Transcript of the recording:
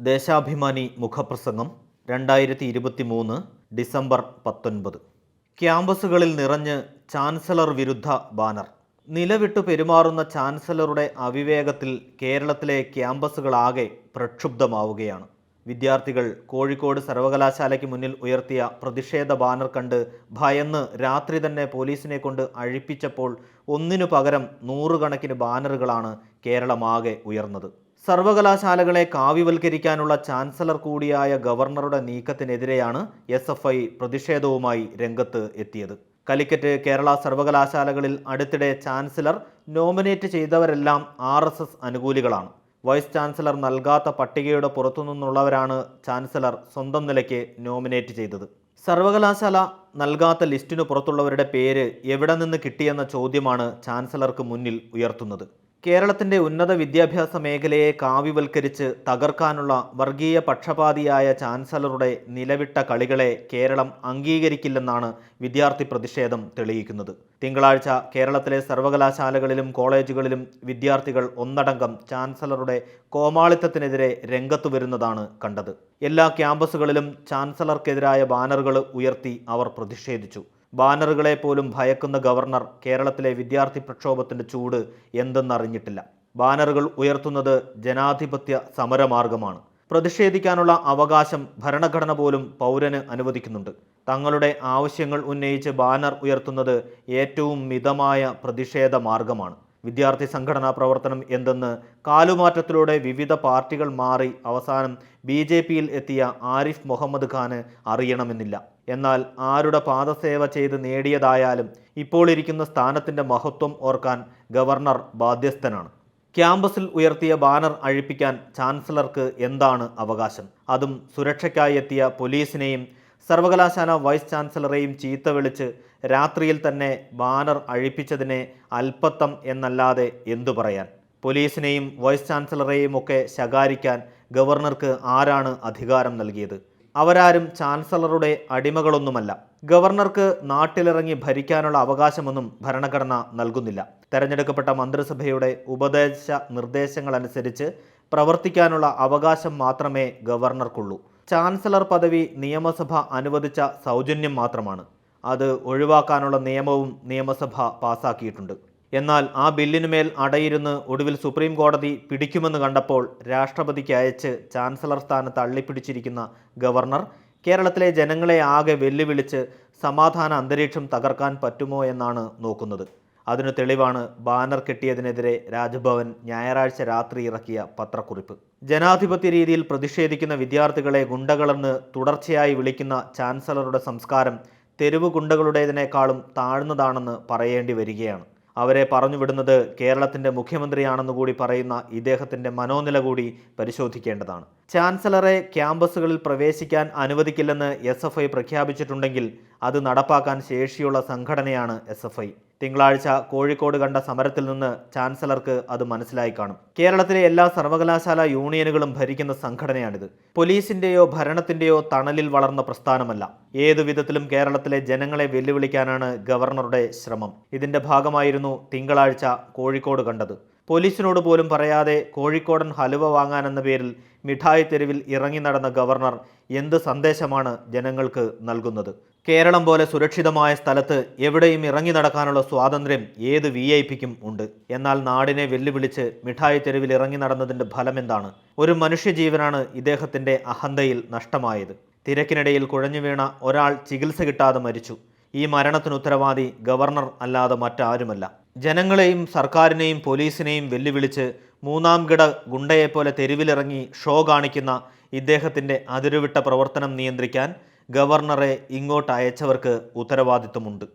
ദേശാഭിമാനി മുഖപ്രസംഗം 2023 ഡിസംബർ 19. ക്യാമ്പസുകളിൽ നിറഞ്ഞ് ചാൻസലർ വിരുദ്ധ ബാനർ. നിലവിട്ടു പെരുമാറുന്ന ചാൻസലറുടെ അവിവേകത്തിൽ കേരളത്തിലെ ക്യാമ്പസുകളാകെ പ്രക്ഷുബ്ധമാവുകയാണ്. വിദ്യാർത്ഥികൾ കോഴിക്കോട് സർവകലാശാലയ്ക്ക് മുന്നിൽ ഉയർത്തിയ പ്രതിഷേധ ബാനർ കണ്ട് ഭയന്ന് രാത്രി തന്നെ പോലീസിനെ കൊണ്ട് അഴിപ്പിച്ചപ്പോൾ ഒന്നിനു പകരം നൂറുകണക്കിന് ബാനറുകളാണ് കേരളമാകെ ഉയർന്നത്. സർവകലാശാലകളെ കാവ്യവൽക്കരിക്കാനുള്ള ചാൻസലർ കൂടിയായ ഗവർണറുടെ നീക്കത്തിനെതിരെയാണ് SFI പ്രതിഷേധവുമായി രംഗത്ത് എത്തിയത്. കാലിക്കറ്റ് കേരള സർവകലാശാലകളിൽ അടുത്തിടെ ചാൻസലർ നോമിനേറ്റ് ചെയ്തവരെല്ലാം RSS അനുകൂലികളാണ്. വൈസ് ചാൻസലർ നൽകാത്ത പട്ടികയുടെ പുറത്തുനിന്നുള്ളവരാണ് ചാൻസലർ സ്വന്തം നിലയ്ക്ക് നോമിനേറ്റ് ചെയ്തത്. സർവകലാശാല നൽകാത്ത ലിസ്റ്റിനു പുറത്തുള്ളവരുടെ പേര് എവിടെ നിന്ന് കിട്ടിയെന്ന ചോദ്യമാണ് ചാൻസലർക്ക് മുന്നിൽ ഉയർത്തുന്നത്. കേരളത്തിൻ്റെ ഉന്നത വിദ്യാഭ്യാസ മേഖലയെ കാവ്യവൽക്കരിച്ച് തകർക്കാനുള്ള വർഗീയ പക്ഷപാതിയായ ചാൻസലറുടെ നിലവിട്ട കളികളെ കേരളം അംഗീകരിക്കില്ലെന്നാണ് വിദ്യാർത്ഥി പ്രതിഷേധം തെളിയിക്കുന്നത്. തിങ്കളാഴ്ച കേരളത്തിലെ സർവകലാശാലകളിലും കോളേജുകളിലും വിദ്യാർത്ഥികൾ ഒന്നടങ്കം ചാൻസലറുടെ കോമാളിത്തത്തിനെതിരെ രംഗത്തു വരുന്നതാണ് കണ്ടത്. എല്ലാ ക്യാമ്പസുകളിലും ചാൻസലർക്കെതിരായ ബാനറുകൾ ഉയർത്തി അവർ പ്രതിഷേധിച്ചു. ബാനറുകളെ പോലും ഭയക്കുന്ന ഗവർണർ കേരളത്തിലെ വിദ്യാർത്ഥി പ്രക്ഷോഭത്തിൻ്റെ ചൂട് എന്തെന്നറിഞ്ഞിട്ടില്ല. ബാനറുകൾ ഉയർത്തുന്നത് ജനാധിപത്യ സമരമാർഗമാണ്. പ്രതിഷേധിക്കാനുള്ള അവകാശം ഭരണഘടന പോലും പൗരന് അനുവദിക്കുന്നുണ്ട്. തങ്ങളുടെ ആവശ്യങ്ങൾ ഉന്നയിച്ച് ബാനർ ഉയർത്തുന്നത് ഏറ്റവും മിതമായ പ്രതിഷേധ മാർഗമാണ്. വിദ്യാർത്ഥി സംഘടനാ പ്രവർത്തനം എന്തെന്ന് കാലുമാറ്റത്തിലൂടെ വിവിധ പാർട്ടികൾ മാറി അവസാനം BJPയിൽ എത്തിയ ആരിഫ് മുഹമ്മദ് ഖാന് അറിയണമെന്നില്ല. എന്നാൽ ആരുടെ പാദസേവ ചെയ്ത് നേടിയതായാലും ഇപ്പോൾ ഇരിക്കുന്ന സ്ഥാനത്തിൻ്റെ മഹത്വം ഓർക്കാൻ ഗവർണർ ബാധ്യസ്ഥനാണ്. ക്യാമ്പസിൽ ഉയർത്തിയ ബാനർ അഴിപ്പിക്കാൻ ചാൻസലർക്ക് എന്താണ് അവകാശം? അതും സുരക്ഷയ്ക്കായി എത്തിയ പോലീസിനെയും സർവകലാശാല വൈസ് ചാൻസലറെയും ചീത്ത വിളിച്ച് രാത്രിയിൽ തന്നെ ബാനർ അഴിപ്പിച്ചതിനെ അല്പത്തം എന്നല്ലാതെ എന്തു പറയാൻ? പോലീസിനെയും വൈസ് ചാൻസലറെയും ഒക്കെ ശകാരിക്കാൻ ഗവർണർക്ക് ആരാണ് അധികാരം നൽകിയത്? അവരാരും ചാൻസലറുടെ അടിമകളൊന്നുമല്ല. ഗവർണർക്ക് നാട്ടിലിറങ്ങി ഭരിക്കാനുള്ള അവകാശമൊന്നും ഭരണഘടന നൽകുന്നില്ല. തെരഞ്ഞെടുക്കപ്പെട്ട മന്ത്രിസഭയുടെ ഉപദേശ നിർദ്ദേശങ്ങളനുസരിച്ച് പ്രവർത്തിക്കാനുള്ള അവകാശം മാത്രമേ ഗവർണർക്കുള്ളൂ. ചാൻസലർ പദവി നിയമസഭ അനുവദിച്ച സൗജന്യം മാത്രമാണ്. അത് ഒഴിവാക്കാനുള്ള നിയമവും നിയമസഭ പാസാക്കിയിട്ടുണ്ട്. എന്നാൽ ആ ബില്ലിനുമേൽ അടയിരുന്ന് ഒടുവിൽ സുപ്രീം കോടതി പിടിക്കുമെന്ന് കണ്ടപ്പോൾ രാഷ്ട്രപതിക്ക് അയച്ച് ചാൻസലർ സ്ഥാനത്ത് തള്ളിപ്പിടിച്ചിരിക്കുന്ന ഗവർണർ കേരളത്തിലെ ജനങ്ങളെ ആകെ വെല്ലുവിളിച്ച് സമാധാന അന്തരീക്ഷം തകർക്കാൻ പറ്റുമോ എന്നാണ് നോക്കുന്നത്. അതിനു തെളിവാണ് ബാനർ കെട്ടിയതിനെതിരെ രാജ്ഭവൻ ഞായറാഴ്ച രാത്രി ഇറക്കിയ പത്രക്കുറിപ്പ്. ജനാധിപത്യ രീതിയിൽ പ്രതിഷേധിക്കുന്ന വിദ്യാർത്ഥികളെ ഗുണ്ടകളെന്ന് തുടർച്ചയായി വിളിക്കുന്ന ചാൻസലറുടെ സംസ്കാരം തെരുവ് ഗുണ്ടകളുടേതിനേക്കാളും താഴ്ന്നതാണെന്ന് പറയേണ്ടി വരികയാണ്. അവരെ പറഞ്ഞുവിടുന്നത് കേരളത്തിൻ്റെ മുഖ്യമന്ത്രിയാണെന്ന് കൂടി പറയുന്ന ഇദ്ദേഹത്തിൻ്റെ മനോനില കൂടി പരിശോധിക്കേണ്ടതാണ്. ചാൻസലറെ ക്യാമ്പസുകളിൽ പ്രവേശിക്കാൻ അനുവദിക്കില്ലെന്ന് SFI പ്രഖ്യാപിച്ചിട്ടുണ്ടെങ്കിൽ അത് നടപ്പാക്കാൻ ശേഷിയുള്ള സംഘടനയാണ് SFI. തിങ്കളാഴ്ച കോഴിക്കോട് കണ്ട സമരത്തിൽ നിന്ന് ചാൻസലർക്ക് അത് മനസ്സിലായി കാണും. കേരളത്തിലെ എല്ലാ സർവകലാശാല യൂണിയനുകളും ഭരിക്കുന്ന സംഘടനയാണിത്. പോലീസിൻ്റെയോ ഭരണത്തിൻ്റെയോ തണലിൽ വളർന്ന പ്രസ്ഥാനമല്ല. ഏതു വിധത്തിലും കേരളത്തിലെ ജനങ്ങളെ വെല്ലുവിളിക്കാനാണ് ഗവർണറുടെ ശ്രമം. ഇതിൻ്റെ ഭാഗമായിരുന്നു തിങ്കളാഴ്ച കോഴിക്കോട് കണ്ടത്. പോലീസിനോട് പോലും പറയാതെ കോഴിക്കോടൻ ഹലുവ വാങ്ങാനെന്ന പേരിൽ മിഠായി തെരുവിൽ ഇറങ്ങി നടന്ന ഗവർണർ എന്ത് സന്ദേശമാണ് ജനങ്ങൾക്ക് നൽകുന്നത്? കേരളം പോലെ സുരക്ഷിതമായ സ്ഥലത്ത് എവിടെയും ഇറങ്ങി നടക്കാനുള്ള സ്വാതന്ത്ര്യം ഏത് VIP-ക്കും ഉണ്ട്. എന്നാൽ നാടിനെ വെല്ലുവിളിച്ച് മിഠായി തെരുവിൽ ഇറങ്ങി നടന്നതിൻ്റെ ഫലമെന്താണ്? ഒരു മനുഷ്യജീവനാണ് ഇദ്ദേഹത്തിൻ്റെ അഹന്തയിൽ നഷ്ടമായത്. തിരക്കിനിടയിൽ കുഴഞ്ഞു വീണ ഒരാൾ ചികിത്സ കിട്ടാതെ മരിച്ചു. ഈ മരണത്തിന് ഉത്തരവാദി ഗവർണർ അല്ലാതെ മറ്റാരുമല്ല. ജനങ്ങളെയും സർക്കാരിനെയും പോലീസിനെയും വെല്ലുവിളിച്ച് മൂന്നാം കിട ഗുണ്ടയെപ്പോലെ തെരുവിലിറങ്ങി ഷോ കാണിക്കുന്ന ഇദ്ദേഹത്തിൻ്റെ അതിരുവിട്ട പ്രവർത്തനം നിയന്ത്രിക്കാൻ ഗവർണറെ ഇങ്ങോട്ട് അയച്ചവർക്ക് ഉത്തരവാദിത്വമുണ്ട്.